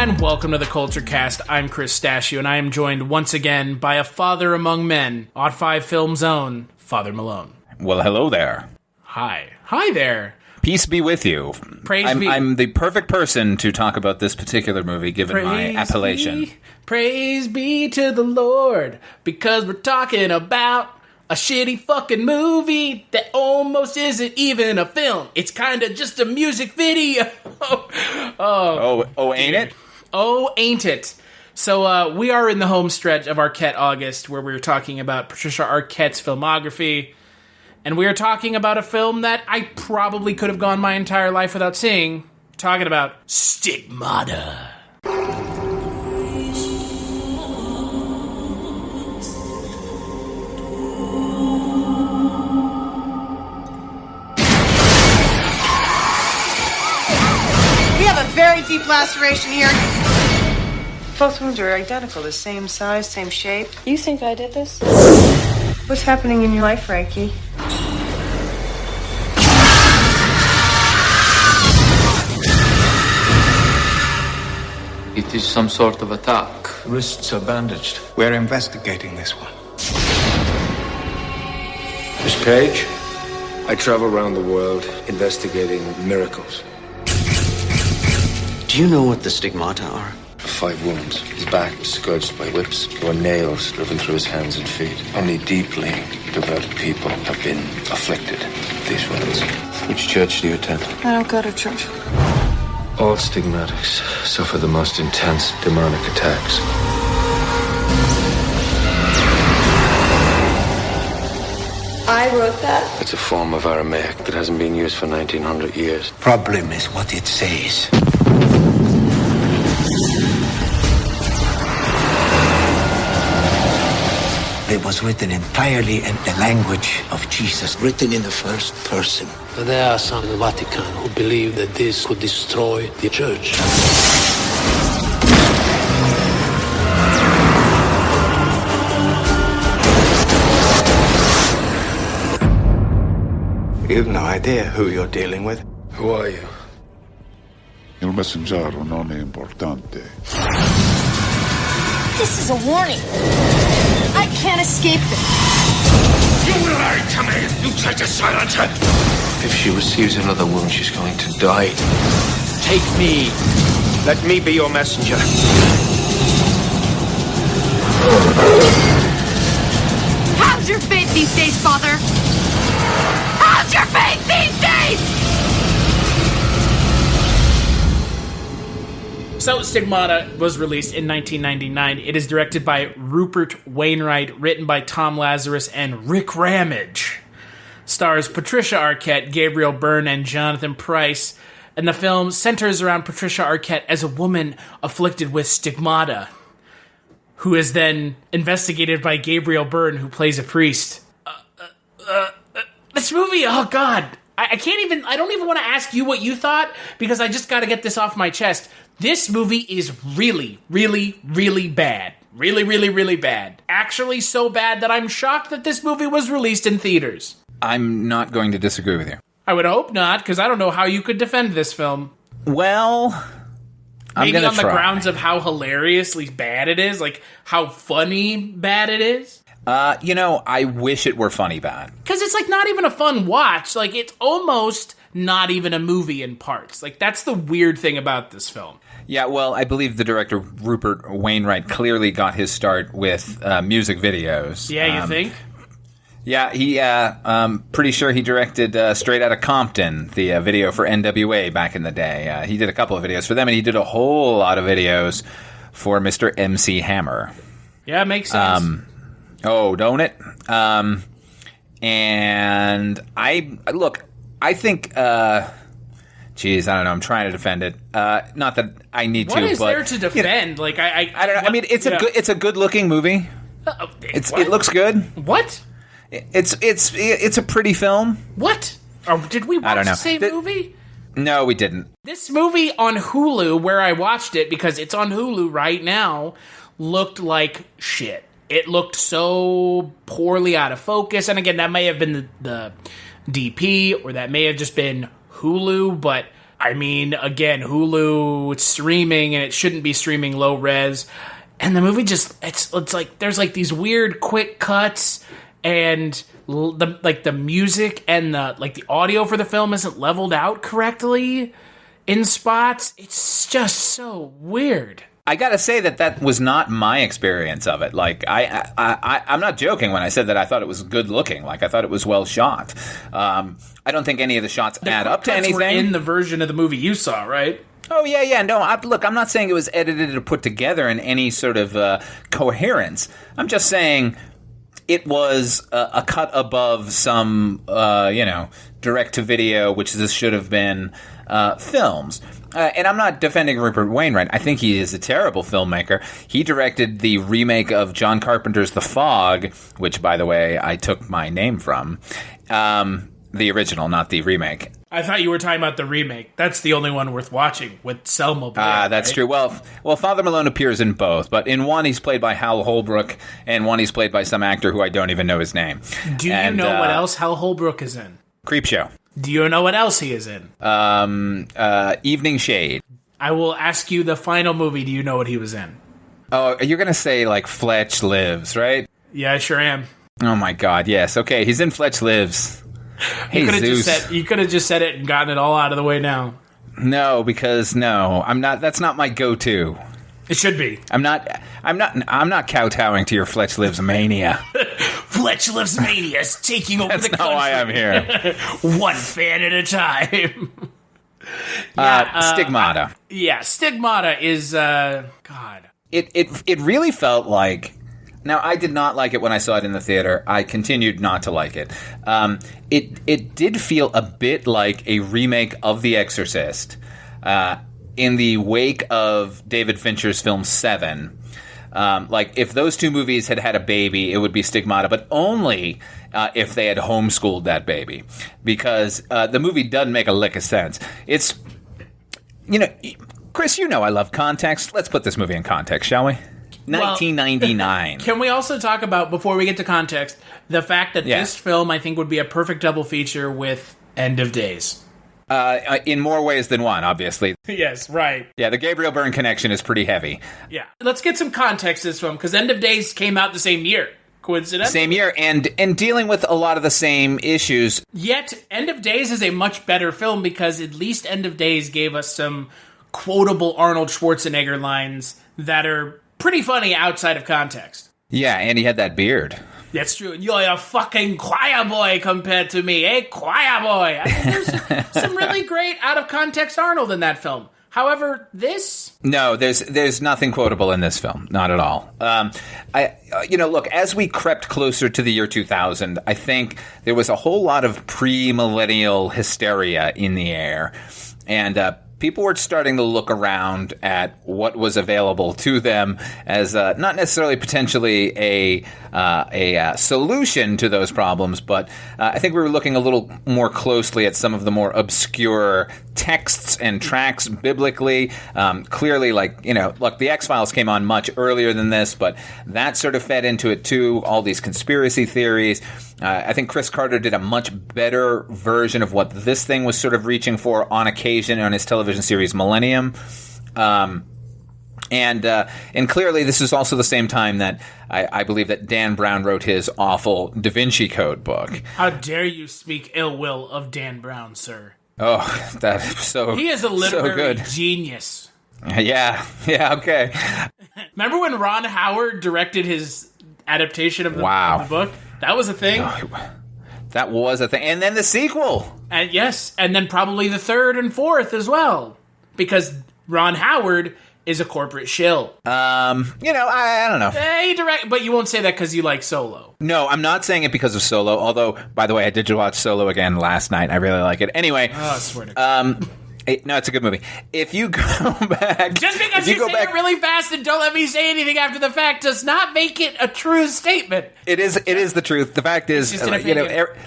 and welcome to the Culture Cast. I'm Chris Stachio, and I am joined once again by a father among men, on Five Films' own, Father Malone. Well, hello there. Hi. Hi there. Peace be with you. I'm the perfect person to talk about this particular movie, given my appellation. Praise be to the Lord, because we're talking about a shitty fucking movie that almost isn't even a film. It's kind of just a music video. Ain't it? Oh, ain't it? So we are in the home stretch of Arquette August, where we're talking about Patricia Arquette's filmography. And we are talking about a film that I probably could have gone my entire life without seeing. We're talking about Stigmata. Very deep laceration here. Both wounds are identical, the same size, same shape. You think I did this? What's happening in your life, Frankie? It is some sort of attack. Wrists are bandaged. We're investigating this one. Miss Page, I travel around the world investigating miracles. Do you know what the stigmata are? 5 wounds. His back was scourged by whips. There were nails driven through his hands and feet. Only deeply devoted people have been afflicted with these wounds. Which church do you attend? I don't go to church. All stigmatics suffer the most intense demonic attacks. I wrote that? It's a form of Aramaic that hasn't been used for 1900 years. Problem is what it says. It was written entirely in the language of Jesus, written in the first person. There are some in the Vatican who believe that this could destroy the church. You have no idea who you're dealing with. Who are you? Il messaggero non è importante. This is a warning. I can't escape this. You lied to me! You tried to silence her! If she receives another wound, she's going to die. Take me. Let me be your messenger. How's your faith these days, Father? How's your faith these days? So, Stigmata was released in 1999. It is directed by Rupert Wainwright, written by Tom Lazarus and Rick Ramage. Stars Patricia Arquette, Gabriel Byrne, and Jonathan Pryce. And the film centers around Patricia Arquette as a woman afflicted with stigmata, who is then investigated by Gabriel Byrne, who plays a priest. This movie, oh god, I don't even want to ask you what you thought, because I just gotta get this off my chest. This movie is really, really, really bad. Really, really, really bad. Actually so bad that I'm shocked that this movie was released in theaters. I'm not going to disagree with you. I would hope not, because I don't know how you could defend this film. Well, I'm maybe gonna on the try. grounds of how hilariously bad it is, like how funny bad it is. I wish it were funny bad. Because it's like not even a fun watch. Like it's almost not even a movie in parts. Like that's the weird thing about this film. Yeah, well, I believe the director Rupert Wainwright clearly got his start with music videos. Yeah, you think? Yeah, pretty sure he directed Straight Outta Compton, the video for NWA back in the day. He did a couple of videos for them, and he did a whole lot of videos for Mr. MC Hammer. Yeah, it makes sense. Don't it? And I think, geez, I don't know, I'm trying to defend it. Not that I need what to, is but... there to defend? I don't know. I mean, it's a good-looking movie. It looks good. What? It's a pretty film. What? Or did we watch the same movie? No, we didn't. This movie on Hulu, where I watched it, because it's on Hulu right now, looked like shit. It looked so poorly out of focus. And again, that may have been the DP, or that may have just been Hulu, but I mean, again, Hulu, it's streaming, and it shouldn't be streaming low res. And the movie just, it's like, there's like these weird quick cuts, and the music and the audio for the film isn't leveled out correctly in spots. It's just so weird. I gotta say that was not my experience of it. Like, I'm not joking when I said that I thought it was good looking. Like, I thought it was well shot. I don't think any of the shots add up to anything. Were in the version of the movie you saw, right? Oh, yeah. No, look, I'm not saying it was edited or put together in any sort of coherence. I'm just saying it was a cut above some, direct-to-video, which this should have been, films. And I'm not defending Rupert Wainwright. I think he is a terrible filmmaker. He directed the remake of John Carpenter's The Fog, which, by the way, I took my name from. The original, not the remake. I thought you were talking about the remake. That's the only one worth watching with Selma Blair. That's right? true. Well, Father Malone appears in both, but in one he's played by Hal Holbrook, and one he's played by some actor who I don't even know his name. Do you know what else Hal Holbrook is in? Creepshow. Do you know what else he is in? Evening Shade. I will ask you the final movie. Do you know what he was in? Oh, you're going to say, like, Fletch Lives, right? Yeah, I sure am. Oh, my God, yes. Okay, he's in Fletch Lives. You could have just said it and gotten it all out of the way now. No, because I'm not. That's not my go-to. It should be. I'm not kowtowing to your Fletch Lives mania. Fletch Lives mania is taking over the country. That's not why I'm here. One fan at a time. Stigmata. Stigmata is God. It really felt like. Now, I did not like it when I saw it in the theater. I continued not to like it. It did feel a bit like a remake of The Exorcist in the wake of David Fincher's film Seven. Like, if those two movies had had a baby, it would be Stigmata, but only if they had homeschooled that baby. Because the movie doesn't make a lick of sense. It's, Chris, I love context. Let's put this movie in context, shall we? 1999. Can we also talk about, before we get to context, the fact that this film, I think, would be a perfect double feature with End of Days? In more ways than one, obviously. Yes, right. Yeah, the Gabriel Byrne connection is pretty heavy. Yeah. Let's get some context to this film, because End of Days came out the same year. Coincidence? Same year, and dealing with a lot of the same issues. Yet, End of Days is a much better film, because at least End of Days gave us some quotable Arnold Schwarzenegger lines that are pretty funny outside of context. Yeah, and he had that beard. That's true. You're a fucking choir boy compared to me, eh? Choir boy. I mean, there's some really great out-of-context Arnold in that film. However, this... No, there's nothing quotable in this film. Not at all. Look, as we crept closer to the year 2000, I think there was a whole lot of pre-millennial hysteria in the air. And people were starting to look around at what was available to them as not necessarily potentially a solution to those problems, but I think we were looking a little more closely at some of the more obscure texts and tracks biblically. Clearly, look, The X-Files came on much earlier than this, but that sort of fed into it too, all these conspiracy theories. I think Chris Carter did a much better version of what this thing was sort of reaching for on occasion on his television series Millennium. And clearly this is also the same time that I believe that Dan Brown wrote his awful Da Vinci Code book. How dare you speak ill will of Dan Brown, sir? Oh, that's so He is a literary so genius. Yeah, okay. Remember when Ron Howard directed his adaptation of the book? That was a thing. That was a thing. And then the sequel. And yes, and then probably the third and fourth as well. Because Ron Howard is a corporate shill. I don't know. But you won't say that because you like Solo. No, I'm not saying it because of Solo, although, by the way, I did watch Solo again last night. I really like it. Anyway. Oh, I swear to God. No, it's a good movie. If you go back... Just because you say it really fast and don't let me say anything after the fact does not make it a true statement. It is the truth. The fact is,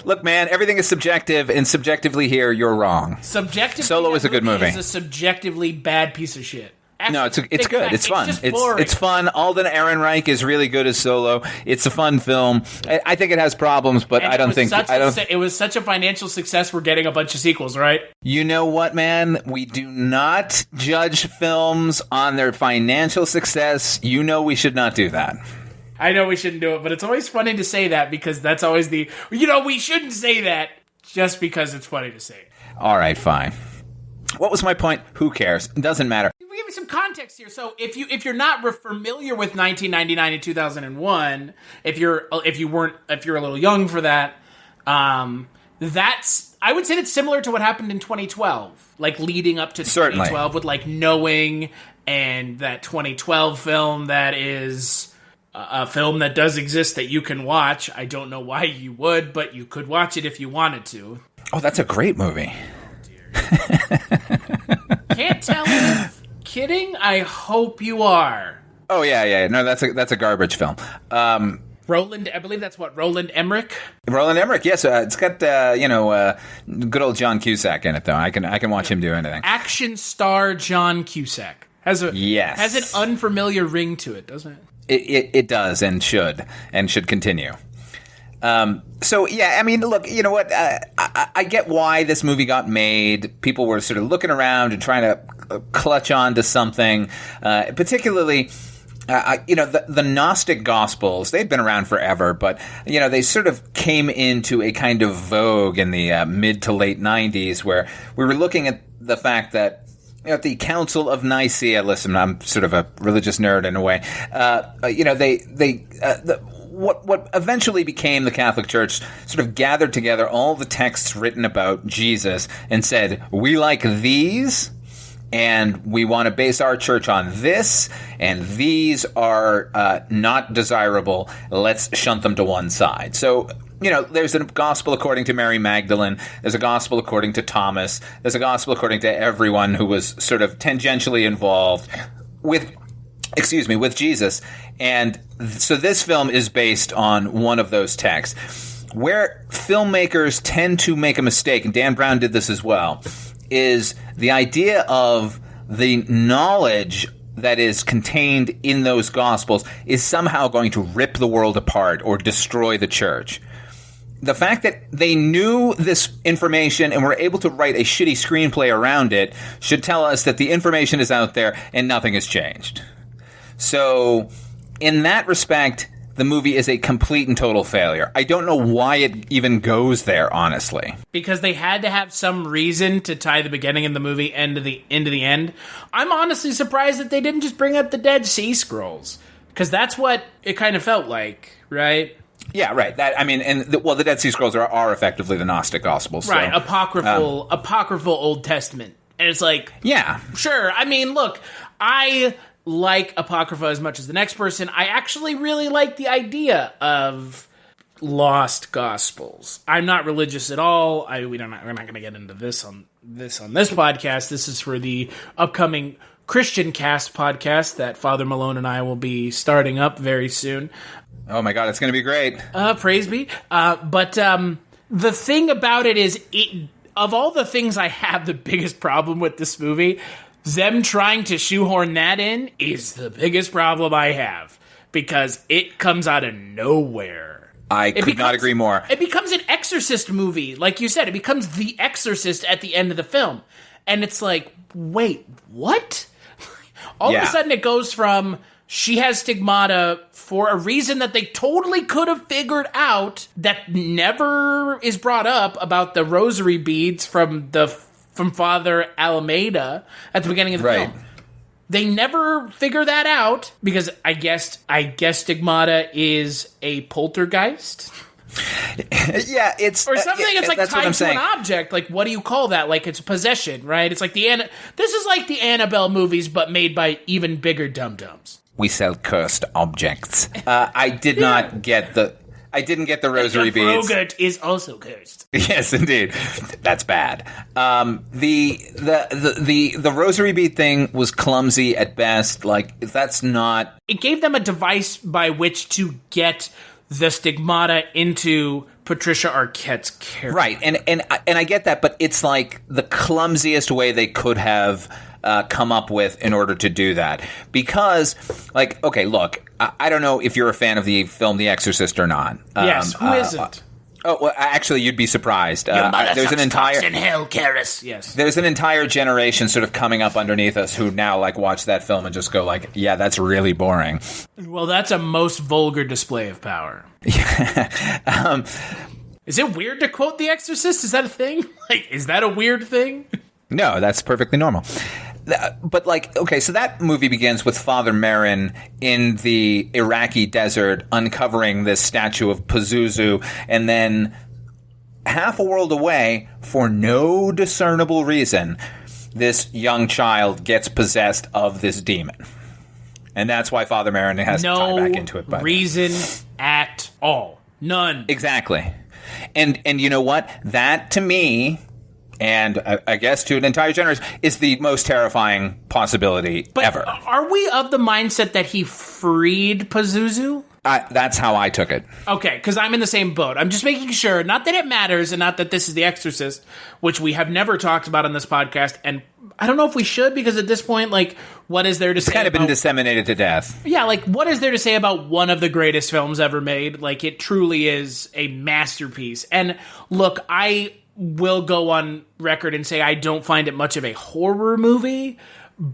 look, man, everything is subjective, and subjectively here, you're wrong. Subjectively, Solo is a good movie. It's a subjectively bad piece of shit. No, it's good. It's fun. Just boring. It's fun. Alden Ehrenreich is really good as Solo. It's a fun film. I think it has problems, but And I don't think it was such a financial success. We're getting a bunch of sequels, right? You know what, man? We do not judge films on their financial success. You know we should not do that. I know we shouldn't do it, but it's always funny to say that because that's always we shouldn't say that just because it's funny to say. All right, fine. What was my point? Who cares? It doesn't matter. We give you some context here. So if you're not familiar with 1999 and 2001, if you're a little young for that, I would say that's similar to what happened in 2012, like leading up to 2012 with like Knowing and that 2012 film that is a film that does exist that you can watch. I don't know why you would, but you could watch it if you wanted to. Oh, that's a great movie. Can't tell if kidding. I hope you are. Oh yeah. No, that's a garbage film. Roland, I believe that's what Roland Emmerich. Roland Emmerich, yes. It's got good old John Cusack in it though. I can watch him do anything. Action star John Cusack has an unfamiliar ring to it, doesn't it? It does and should continue. So yeah, I mean, look, you know what? I get why this movie got made. People were sort of looking around and trying to clutch on to something, particularly. The Gnostic Gospels, they've been around forever, but, they sort of came into a kind of vogue in the mid to late 90s where we were looking at the fact that at the Council of Nicaea, listen, I'm sort of a religious nerd in a way, what eventually became the Catholic Church sort of gathered together all the texts written about Jesus and said, we like these, and we want to base our church on this, and these are not desirable. Let's shunt them to one side. So, there's a gospel according to Mary Magdalene. There's a gospel according to Thomas. There's a gospel according to everyone who was sort of tangentially involved with Jesus. And so this film is based on one of those texts. Where filmmakers tend to make a mistake, and Dan Brown did this as well, is the idea of the knowledge that is contained in those Gospels is somehow going to rip the world apart or destroy the church. The fact that they knew this information and were able to write a shitty screenplay around it should tell us that the information is out there and nothing has changed. So, in that respect, the movie is a complete and total failure. I don't know why it even goes there, honestly. Because they had to have some reason to tie the beginning of the movie into the end. I'm honestly surprised that they didn't just bring up the Dead Sea Scrolls. Because that's what it kind of felt like, right? Yeah, right. The Dead Sea Scrolls are effectively the Gnostic Gospels. Right, so, apocryphal Old Testament. And it's like, yeah. Sure, I mean, look, I like Apocrypha as much as the next person. I actually really like the idea of lost gospels. I'm not religious at all. We're not going to get into this on this podcast. This is for the upcoming Christian Cast podcast that Father Malone and I will be starting up very soon. Oh my God, it's going to be great. Praise be. But the thing about it is, of all the things I have, the biggest problem with this movie, them trying to shoehorn that in is the biggest problem I have, because it comes out of nowhere. I could not agree more. It becomes an Exorcist movie. Like you said, it becomes The Exorcist at the end of the film. And it's like, wait, what? All of a sudden it goes from, she has stigmata for a reason that they totally could have figured out, that never is brought up, about the rosary beads from Father Alameda at the beginning of the film. They never figure that out, because I guess stigmata is a poltergeist. Yeah, it's or something. It's like tied to an object. Like, what do you call that? Like, it's possession, right? It's like this is like the Annabelle movies, but made by even bigger dum-dums. We sell cursed objects. I did not get the. I didn't get the rosary beads. Frogurt is also cursed. Yes, indeed. That's bad. The rosary bead thing was clumsy at best. Like, that's not. It gave them a device by which to get the stigmata into Patricia Arquette's character. Right, and I get that, but it's like the clumsiest way they could have come up with in order to do that. Because, like, okay, look, I don't know if you're a fan of the film The Exorcist or not. Yes, who isn't? Oh, well, actually, you'd be surprised. There's an entire in hell, Karis. Yes, there's an entire generation sort of coming up underneath us who now like watch that film and just go like, yeah, that's really boring. Well, that's a most vulgar display of power. Is it weird to quote The Exorcist? Is that a thing? Like, is that a weird thing? No, that's perfectly normal. But, like, okay, so that movie begins with Father Marin in the Iraqi desert uncovering this statue of Pazuzu, and then half a world away, for no discernible reason, this young child gets possessed of this demon. And that's why Father Marin has to tie back into it. No reason at all. None. Exactly. And you know what? That, to me, and I guess to an entire generation, is the most terrifying possibility ever. Are we of the mindset that he freed Pazuzu? That's how I took it. Okay, because I'm in the same boat. I'm just making sure, not that it matters, and not that this is The Exorcist, which we have never talked about on this podcast, and I don't know if we should, because at this point, like, what is there to say? It's kind of been disseminated to death. Yeah, like, what is there to say about one of the greatest films ever made? Like, it truly is a masterpiece. And look, I will go on record and say I don't find it much of a horror movie,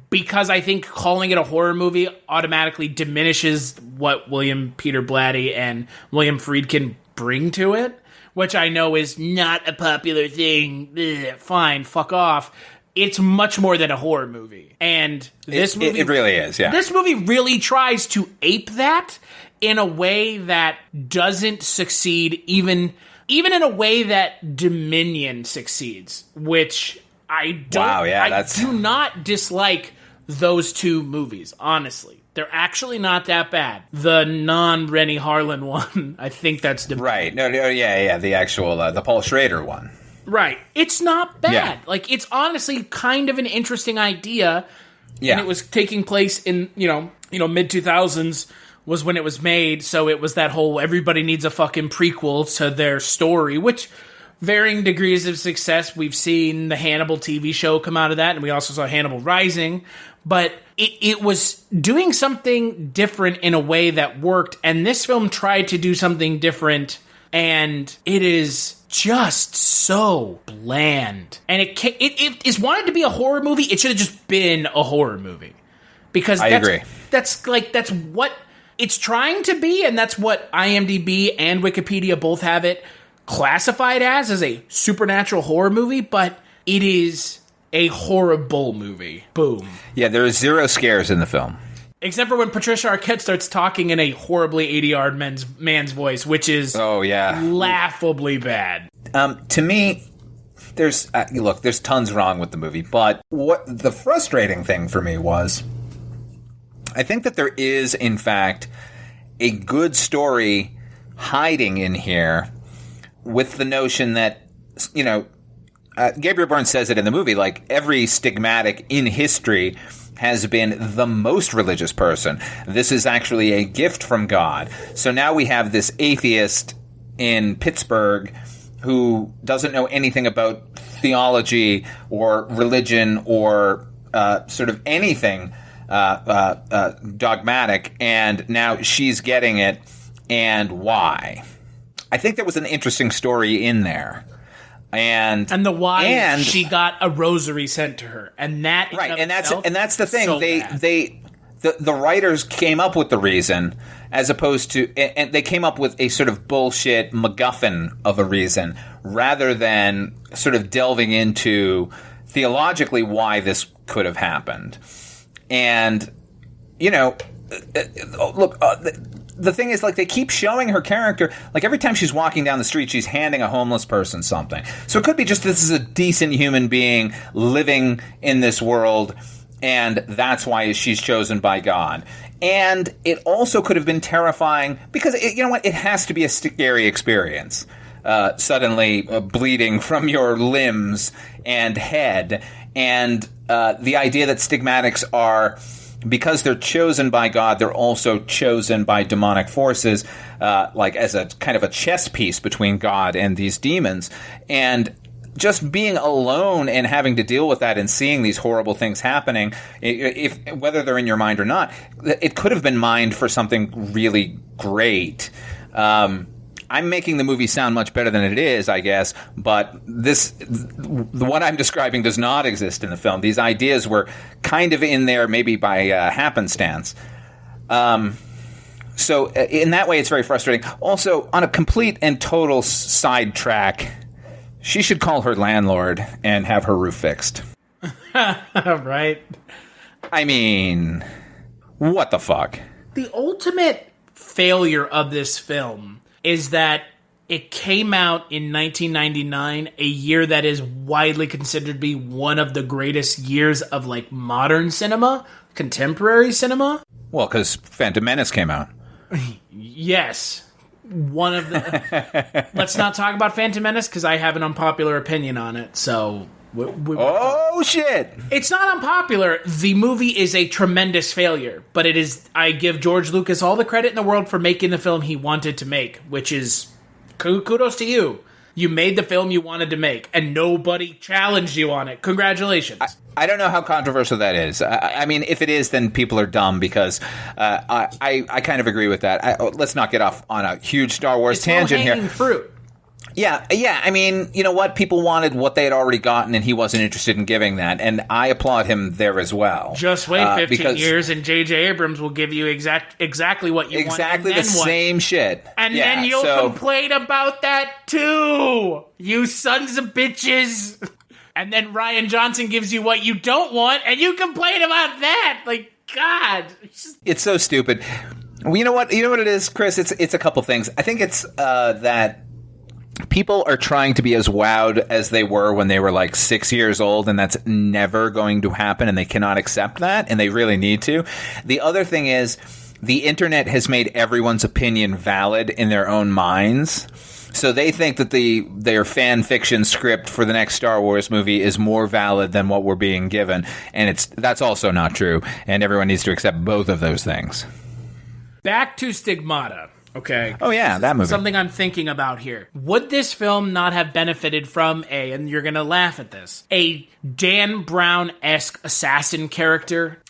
because I think calling it a horror movie automatically diminishes what William Peter Blatty and William Friedkin bring to it, which I know is not a popular thing. Ugh, fine, fuck off. It's much more than a horror movie. And this movie... It really is, yeah. This movie really tries to ape that in a way that doesn't succeed, even in a way that Dominion succeeds, which I don't... Wow, yeah, I do not dislike those two movies, honestly. They're actually not that bad. The non-Rennie Harlan one, I think that's... Right. No, yeah, the actual, the Paul Schrader one. Right. It's not bad. Yeah. Like, it's honestly kind of an interesting idea. Yeah. And it was taking place in, mid-2000s was when it was made, so it was that whole everybody needs a fucking prequel to their story, which varying degrees of success. We've seen the Hannibal TV show come out of that, and we also saw Hannibal Rising, but it was doing something different in a way that worked, and this film tried to do something different, and it is just so bland. And it is wanted to be a horror movie. It should have just been a horror movie. Because I agree. That's what it's trying to be, and that's what IMDb and Wikipedia both have it classified as a supernatural horror movie, but it is a horrible movie. Boom. Yeah, there are zero scares in the film. Except for when Patricia Arquette starts talking in a horribly 80-yard man's voice, which is laughably bad. To me, there's tons wrong with the movie, but what the frustrating thing for me was, I think that there is, in fact, a good story hiding in here with the notion that, Gabriel Byrne says it in the movie, like, every stigmatic in history has been the most religious person. This is actually a gift from God. So now we have this atheist in Pittsburgh who doesn't know anything about theology or religion or sort of anything dogmatic, and now she's getting it, and why? I think there was an interesting story in there. And the why she got a rosary sent to her, and that right, and that's the thing. So the writers came up with the reason, as opposed to, and they came up with a sort of bullshit MacGuffin of a reason, rather than sort of delving into theologically why this could have happened. And look. The thing is, like, they keep showing her character, like, every time she's walking down the street, she's handing a homeless person something. So it could be just this is a decent human being living in this world, and that's why she's chosen by God. And it also could have been terrifying, because, it has to be a scary experience. Suddenly bleeding from your limbs and head. And the idea that stigmatics are... because they're chosen by God, they're also chosen by demonic forces, like as a kind of a chess piece between God and these demons. And just being alone and having to deal with that and seeing these horrible things happening, if whether they're in your mind or not, it could have been mined for something really great. I'm making the movie sound much better than it is, I guess, but what I'm describing does not exist in the film. These ideas were kind of in there maybe by happenstance. So in that way, it's very frustrating. Also, on a complete and total sidetrack, she should call her landlord and have her roof fixed. Right. I mean, what the fuck? The ultimate failure of this film is that it came out in 1999, a year that is widely considered to be one of the greatest years of, like, modern cinema, contemporary cinema. Well, because Phantom Menace came out. Yes. One of the... Let's not talk about Phantom Menace, because I have an unpopular opinion on it, so... Oh, shit! It's not unpopular. The movie is a tremendous failure, but it is... I give George Lucas all the credit in the world for making the film he wanted to make, which is... Kudos to you. You made the film you wanted to make, and nobody challenged you on it. Congratulations. I don't know how controversial that is. I mean, if it is, then people are dumb, because I kind of agree with that. Let's not get off on a huge Star Wars tangent here. Fruit. Yeah. I mean, you know what? People wanted what they had already gotten, and he wasn't interested in giving that. And I applaud him there as well. Just wait 15 years, and J.J. Abrams will give you exactly what you want. Exactly the same shit. And then you'll complain about that, too. You sons of bitches. And then Rian Johnson gives you what you don't want, and you complain about that. Like, God. It's so stupid. Well, you know what? You know what it is, Chris? It's a couple things. I think it's that people are trying to be as wowed as they were when they were like 6 years old, and that's never going to happen, and they cannot accept that, and they really need to. The other thing is the internet has made everyone's opinion valid in their own minds. So they think that their fan fiction script for the next Star Wars movie is more valid than what we're being given, and that's also not true, and everyone needs to accept both of those things. Back to Stigmata. Okay. Oh, yeah, that movie. Something I'm thinking about here. Would this film not have benefited from and you're going to laugh at this, a Dan Brown-esque assassin character?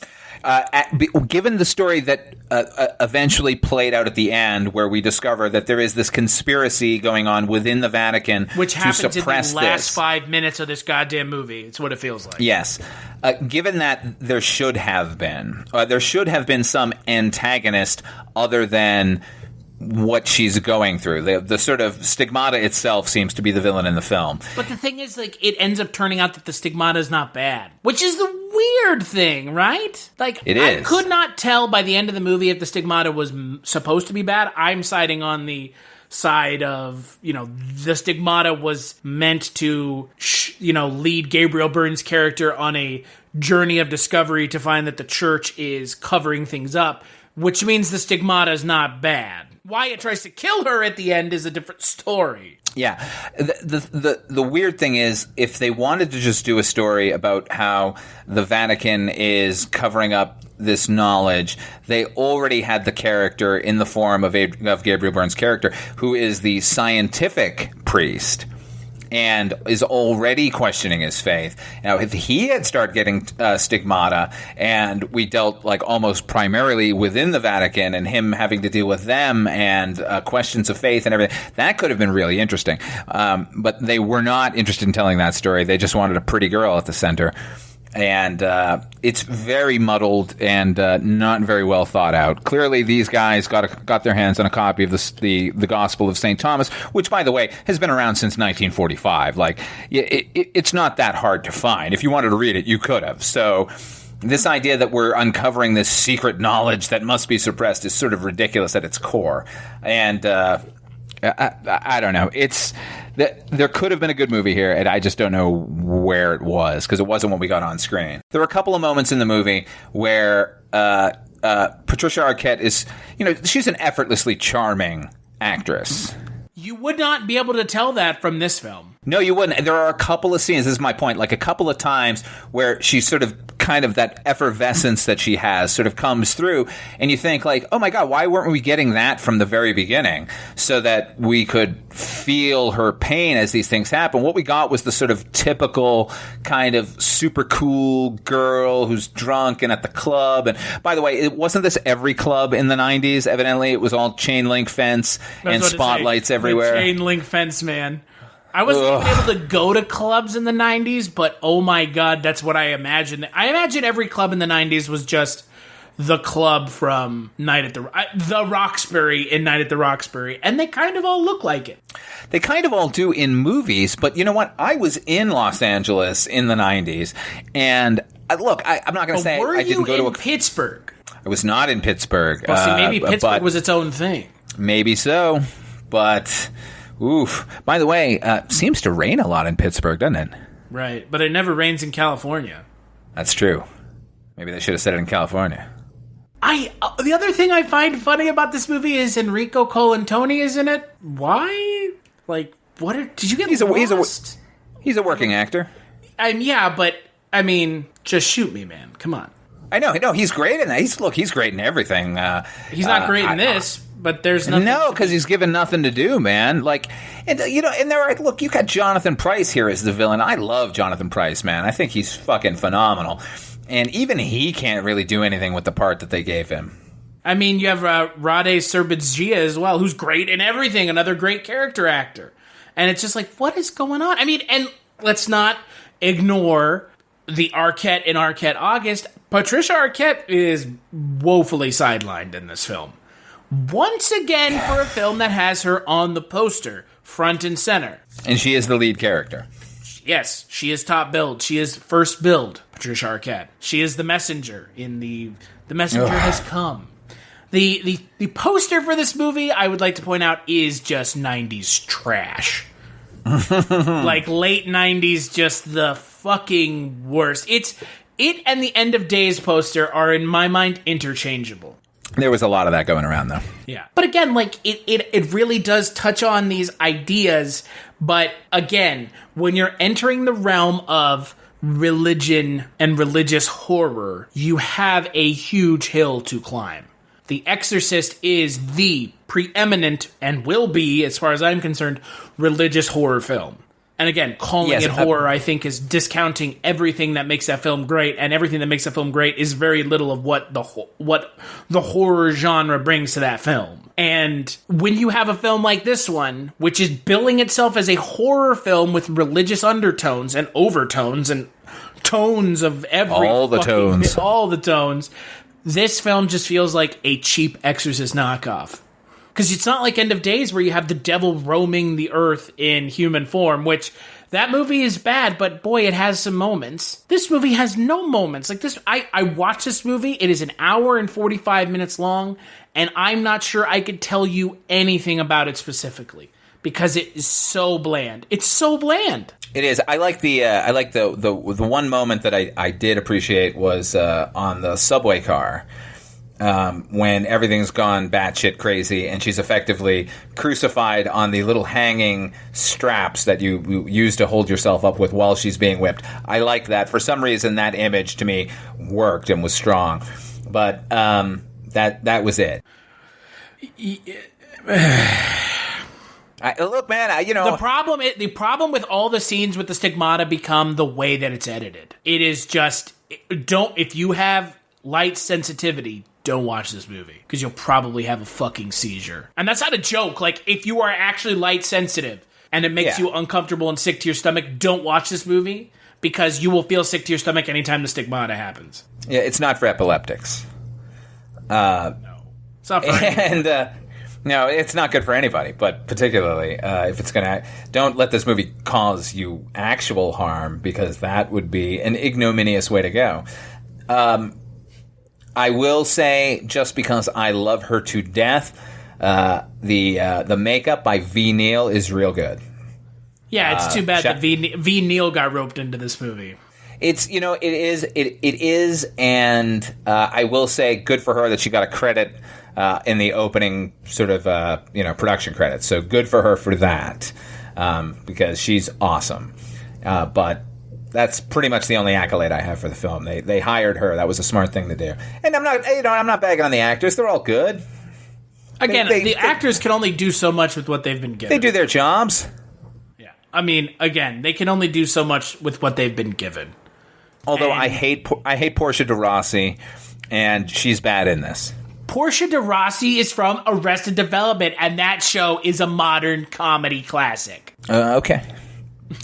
Given the story that eventually played out at the end, where we discover that there is this conspiracy going on within the Vatican which happens to suppress in the last 5 minutes of this goddamn movie. It's what it feels like. Yes. Given that there should have been some antagonist other than what she's going through. The sort of Stigmata itself seems to be the villain in the film. But the thing is, like, it ends up turning out that the Stigmata is not bad, which is the weird thing, right? Like, it is. I could not tell by the end of the movie if the Stigmata was supposed to be bad. I'm siding on the side of, the Stigmata was meant to, lead Gabriel Byrne's character on a journey of discovery to find that the church is covering things up, which means the Stigmata is not bad. Why it tries to kill her at the end is a different story. Yeah. The weird thing is, if they wanted to just do a story about how the Vatican is covering up this knowledge, they already had the character in the form of Gabriel Byrne's character, who is the scientific priest and is already questioning his faith. Now, if he had started getting Stigmata, and we dealt like almost primarily within the Vatican, and him having to deal with them and questions of faith and everything, that could have been really interesting. But they were not interested in telling that story. They just wanted a pretty girl at the center. And it's very muddled and not very well thought out. Clearly, these guys got their hands on a copy of the Gospel of St. Thomas, which, by the way, has been around since 1945. Like, it's not that hard to find. If you wanted to read it, you could have. So this idea that we're uncovering this secret knowledge that must be suppressed is sort of ridiculous at its core. And I don't know. There could have been a good movie here, and I just don't know where it was, because it wasn't what we got on screen. There were a couple of moments in the movie where Patricia Arquette is, she's an effortlessly charming actress. You would not be able to tell that from this film. No, you wouldn't. There are a couple of scenes, this is my point, like a couple of times where she's sort of kind of that effervescence that she has sort of comes through, and you think like, oh my God, why weren't we getting that from the very beginning so that we could feel her pain as these things happen? What we got was the sort of typical kind of super cool girl who's drunk and at the club. And by the way, it wasn't this every club in the 90s. Evidently, it was all chain link fence and spotlights everywhere. The chain link fence, man. I wasn't even able to go to clubs in the 90s, but oh my God, that's what I imagined. I imagine every club in the 90s was just the club from the Roxbury in Night at the Roxbury, and they kind of all look like it. They kind of all do in movies, but you know what? I was in Los Angeles in the 90s, and look, I'm not going to say I didn't go to Pittsburgh. I was not in Pittsburgh. Well, see, maybe Pittsburgh was its own thing. Maybe so, but... Oof. By the way, seems to rain a lot in Pittsburgh, doesn't it? Right, but it never rains in California. That's true. Maybe they should have said it in California. The other thing I find funny about this movie is Enrico Colantoni is in it. Why? Like, what? Did you get lost? He's a working actor. Yeah, but, I mean, just shoot me, man. Come on. I know, he's great in that. He's great in everything. He's not great in this. But there's nothing. No, because he's given nothing to do, man. Like, and there are, look, you got Jonathan Pryce here as the villain. I love Jonathan Pryce, man. I think he's fucking phenomenal. And even he can't really do anything with the part that they gave him. I mean, you have Rade Serbidzgia as well, who's great in everything, another great character actor. And it's just like, what is going on? I mean, and let's not ignore the Arquette in Arquette August. Patricia Arquette is woefully sidelined in this film. Once again, for a film that has her on the poster, front and center. And she is the lead character. Yes, she is top billed. She is first billed, Patricia Arquette. She is the messenger in The Messenger Has Come. The poster for this movie, I would like to point out, is just 90s trash. Like late 90s, just the fucking worst. It and the End of Days poster are, in my mind, interchangeable. There was a lot of that going around, though. Yeah. But again, like, it really does touch on these ideas. But again, when you're entering the realm of religion and religious horror, you have a huge hill to climb. The Exorcist is the preeminent, and will be, as far as I'm concerned, religious horror film. And again, calling it horror, I think, is discounting everything that makes that film great, and everything that makes that film great is very little of what the horror genre brings to that film. And when you have a film like this one, which is billing itself as a horror film with religious undertones and overtones and tones of all the tones, this film just feels like a cheap Exorcist knockoff. Because it's not like End of Days where you have the devil roaming the earth in human form, which that movie is bad, but boy, it has some moments. This movie has no moments. Like this, I watched this movie. It is an hour and 45 minutes long, and I'm not sure I could tell you anything about it specifically because it is so bland. It's so bland. It is. I like the one moment that I did appreciate was on the subway car. When everything's gone batshit crazy and she's effectively crucified on the little hanging straps that you use to hold yourself up with while she's being whipped. I like that. For some reason, that image to me worked and was strong. But that was it. Look, man, the problem with all the scenes with the stigmata become the way that it's edited. It is just if you have light sensitivity, don't watch this movie because you'll probably have a fucking seizure. And that's not a joke. Like, if you are actually light sensitive and it makes you uncomfortable and sick to your stomach, don't watch this movie because you will feel sick to your stomach anytime the stigmata happens. Yeah, it's not for epileptics. No. It's not for and no, it's not good for anybody, but particularly if it's going to... Don't let this movie cause you actual harm because that would be an ignominious way to go. I will say, just because I love her to death, the makeup by V. Neil is real good. Yeah, it's too bad that V. Neil got roped into this movie. It is, and I will say, good for her that she got a credit in the opening sort of production credits. So good for her for that, because she's awesome. But That's pretty much the only accolade I have for the film. They hired her. That was a smart thing to do. And I'm not bagging on the actors. They're all good. Again, the actors can only do so much with what they've been given. They do their jobs. Yeah. I mean, again, they can only do so much with what they've been given. Although I hate Portia de Rossi, and she's bad in this. Portia de Rossi is from Arrested Development, and that show is a modern comedy classic. Okay.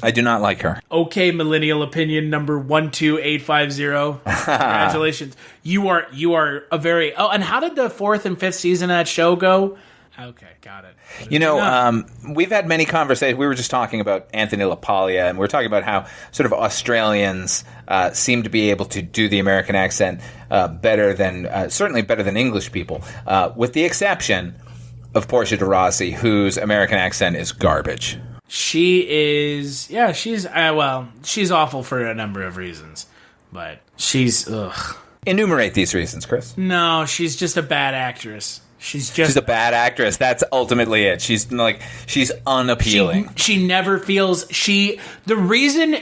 I do not like her. Okay, millennial opinion number 12850. Congratulations. You are a very... Oh, and how did the 4th and 5th season of that show go? Okay, got it. We've had many conversations. We were just talking about Anthony LaPaglia, and we were talking about how sort of Australians seem to be able to do the American accent certainly better than English people, with the exception of Portia de Rossi, whose American accent is garbage. She is... Yeah, she's awful for a number of reasons, but she's... Ugh. Enumerate these reasons, Chris. No, she's just a bad actress. She's a bad actress. That's ultimately it. She's unappealing. She never feels... The reason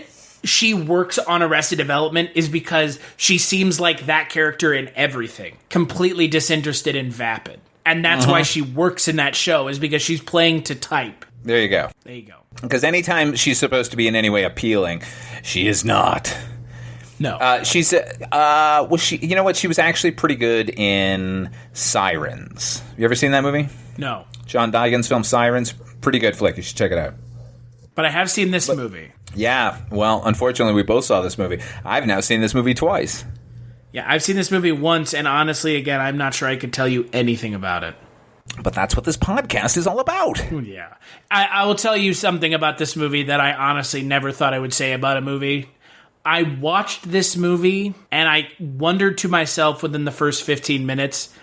she works on Arrested Development is because she seems like that character in everything. Completely disinterested and vapid. And that's why she works in that show, is because she's playing to type. There you go. There you go. Because anytime she's supposed to be in any way appealing, she is not. No. She's was she? You know what? She was actually pretty good in Sirens. You ever seen that movie? No. John Digan's film Sirens. Pretty good flick. You should check it out. But I have seen this movie. Yeah. Well, unfortunately, we both saw this movie. I've now seen this movie twice. Yeah, I've seen this movie once, and honestly, again, I'm not sure I could tell you anything about it. But that's what this podcast is all about. Yeah. I will tell you something about this movie that I honestly never thought I would say about a movie. I watched this movie, and I wondered to myself within the first 15 minutes,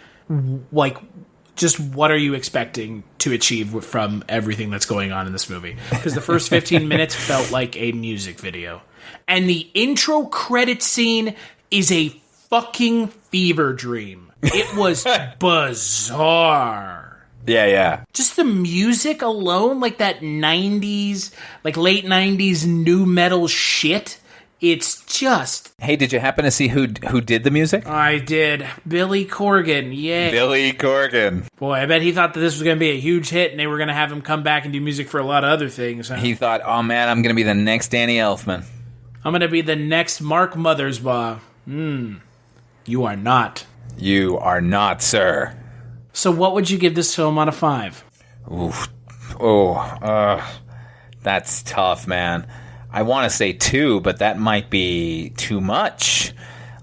just what are you expecting to achieve from everything that's going on in this movie? Because the first 15 minutes felt like a music video. And the intro credit scene is a fucking fever dream. It was bizarre. Yeah. Just the music alone, like that 90s, like late 90s nu metal shit. It's just... Hey, did you happen to see who did the music? I did. Billy Corgan, yay. Billy Corgan. Boy, I bet he thought that this was going to be a huge hit and they were going to have him come back and do music for a lot of other things. Huh? He thought, oh man, I'm going to be the next Danny Elfman. I'm going to be the next Mark Mothersbaugh. You are not. You are not, sir. So what would you give this film out of 5? That's tough, man. I want to say 2, but that might be too much.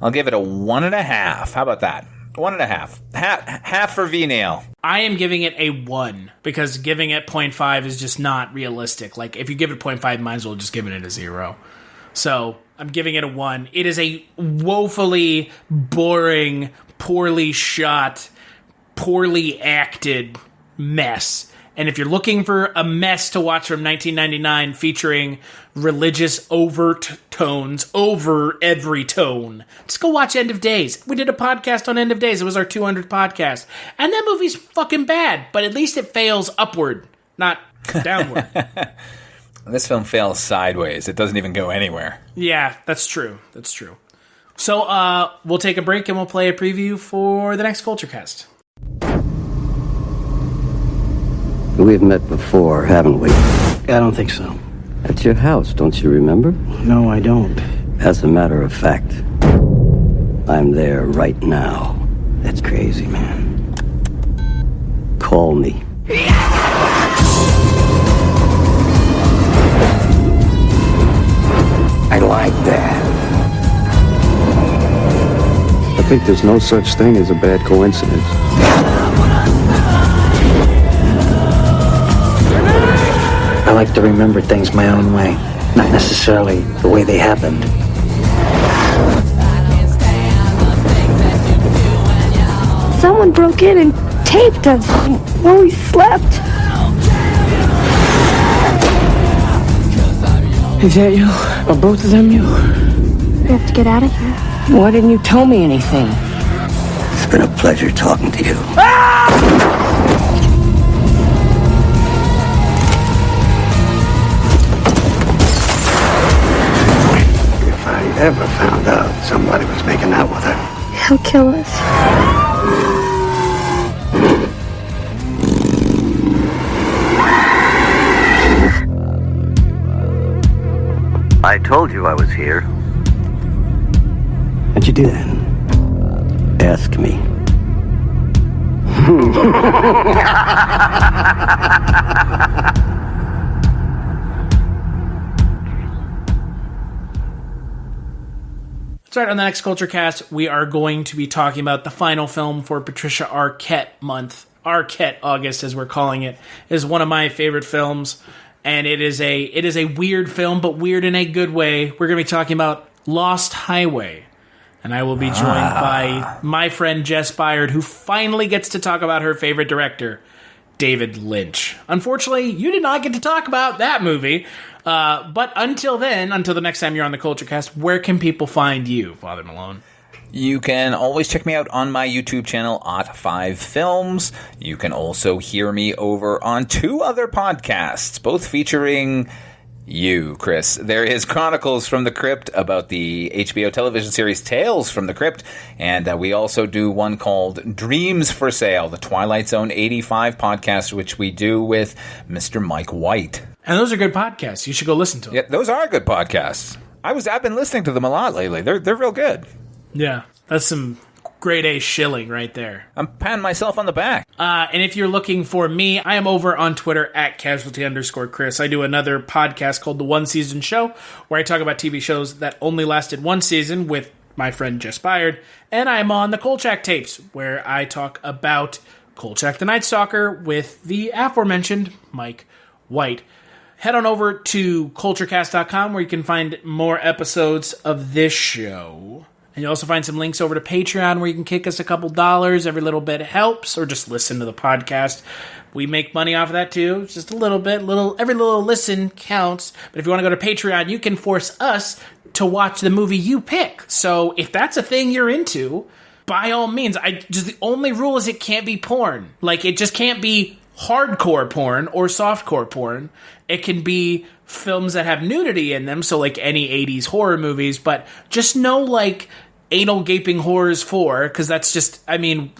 I'll give it a 1.5. How about that? 1.5. Half for V-Nail. I am giving it a 1, because giving it 0.5 is just not realistic. Like, if you give it 0.5, might as well just give it a 0. So, I'm giving it a 1. It is a woefully boring, poorly shot, poorly acted mess. And if you're looking for a mess to watch from 1999 featuring religious overt tones over every tone, just go watch End of Days. We did a podcast on End of Days. It was our 200th podcast. And that movie's fucking bad, but at least it fails upward, not downward. This film fails sideways. It doesn't even go anywhere. Yeah, that's true. That's true. So we'll take a break and we'll play a preview for the next Culturecast. We've met before, haven't we? I don't think so. At your house, don't you remember? No, I don't. As a matter of fact, I'm there right now. That's crazy, man. Call me. I like that. I think there's no such thing as a bad coincidence. I like to remember things my own way, not necessarily the way they happened. Someone broke in and taped us while we slept. Is that you? Are both of them you? We have to get out of here. Why didn't you tell me anything? It's been a pleasure talking to you. ever found out somebody was making out with her, He'll kill us. I told you I was here. What'd you do then? Ask me. That's right, on the next Culture Cast, we are going to be talking about the final film for Patricia Arquette month. Arquette August, as we're calling it, is one of my favorite films, and it is a weird film, but weird in a good way. We're going to be talking about Lost Highway, and I will be joined by my friend Jess Byard, who finally gets to talk about her favorite director, David Lynch. Unfortunately, you did not get to talk about that movie. But until then, until the next time you're on the Culture Cast, where can people find you, Father Malone? You can always check me out on my YouTube channel at Five Films. You can also hear me over on 2 other podcasts, both featuring you, Chris. There is Chronicles from the Crypt about the HBO television series Tales from the Crypt, and we also do one called Dreams for Sale, the Twilight Zone 85 podcast, which we do with Mr. Mike White. And those are good podcasts. You should go listen to them. Yeah, those are good podcasts. I've been listening to them a lot lately. They're real good. Yeah, that's some grade A shilling right there. I'm patting myself on the back. And if you're looking for me, I am over on Twitter at casualty_Chris. I do another podcast called The One Season Show, where I talk about TV shows that only lasted one season with my friend Jess Byard. And I'm on the Kolchak Tapes, where I talk about Kolchak the Night Stalker with the aforementioned Mike White. Head on over to culturecast.com, where you can find more episodes of this show. And you'll also find some links over to Patreon, where you can kick us a couple dollars. Every little bit helps, or just listen to the podcast. We make money off of that too. It's just a little bit. Every little listen counts. But if you want to go to Patreon, you can force us to watch the movie you pick. So if that's a thing you're into, by all means. The only rule is it can't be porn. Like, it just can't be hardcore porn or softcore porn. It can be films that have nudity in them, so like any 80s horror movies, but just no like anal gaping horrors 4, because that's just, I mean,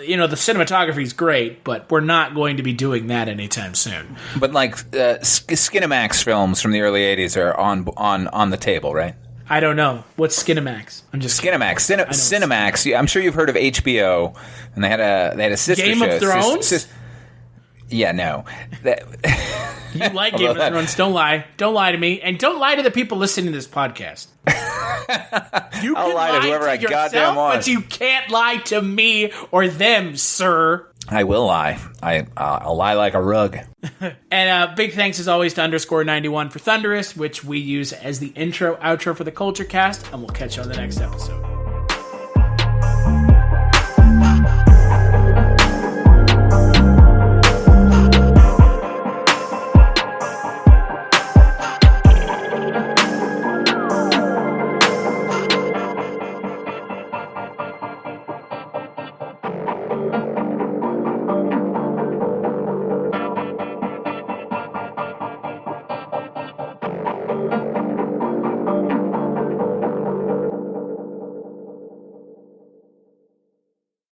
you know, the cinematography is great, but we're not going to be doing that anytime soon. But like Skinemax films from the early 80s are on the table, right? I don't know. What's Skinemax? I'm just Skinemax. Cinemax. I'm sure you've heard of HBO, and they had a sister Game show. of Thrones? Yeah, no. You like Game of Thrones. Don't lie. Don't lie to me. And don't lie to the people listening to this podcast. You I'll can lie to whoever I yourself, goddamn want. but you can't lie to me or them, sir. I will lie. I'll lie like a rug. And big thanks as always to _91 for Thunderous, which we use as the intro, outro for the Culture Cast. And we'll catch you on the next episode.